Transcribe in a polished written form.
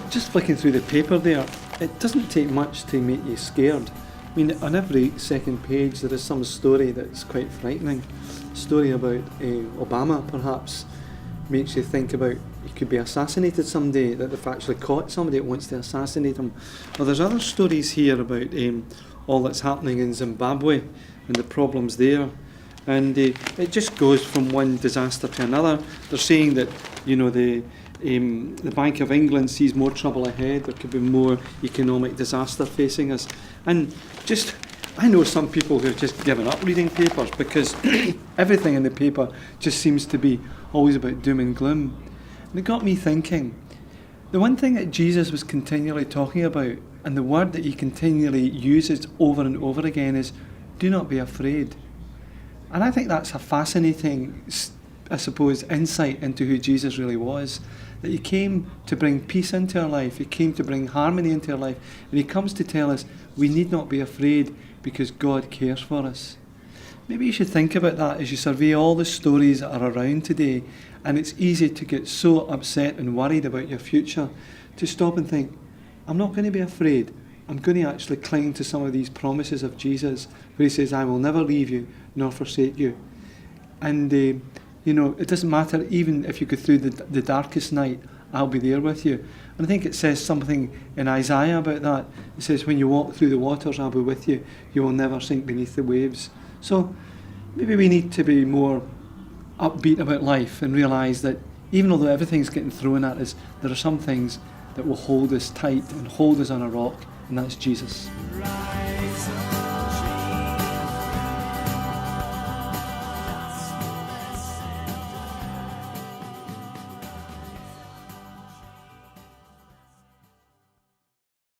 Just flicking through the paper there, it doesn't take much to make you scared. I mean, on every second page there is some story that's quite frightening. A story about Obama, perhaps, makes you think about he could be assassinated someday, that they've actually caught somebody that wants to assassinate him. Well, there's other stories here about all that's happening in Zimbabwe and the problems there. And it just goes from one disaster to another. They're saying that, the Bank of England sees more trouble ahead. There could be more economic disaster facing us. And I know some people who have just given up reading papers because everything in the paper just seems to be always about doom and gloom. And it got me thinking, the one thing that Jesus was continually talking about, and the word that he continually uses over and over again, is do not be afraid. And I think that's a fascinating, insight into who Jesus really was. That he came to bring peace into our life, he came to bring harmony into our life, and he comes to tell us we need not be afraid because God cares for us. Maybe you should think about that as you survey all the stories that are around today, and it's easy to get so upset and worried about your future, to stop and think, I'm not going to be afraid. I'm going to actually cling to some of these promises of Jesus, where he says, I will never leave you nor forsake you. And it doesn't matter, even if you go through the darkest night, I'll be there with you. And I think it says something in Isaiah about that. It says, when you walk through the waters, I'll be with you. You will never sink beneath the waves. So maybe we need to be more upbeat about life and realise that even although everything's getting thrown at us, there are some things that will hold us tight and hold us on a rock, and that's Jesus.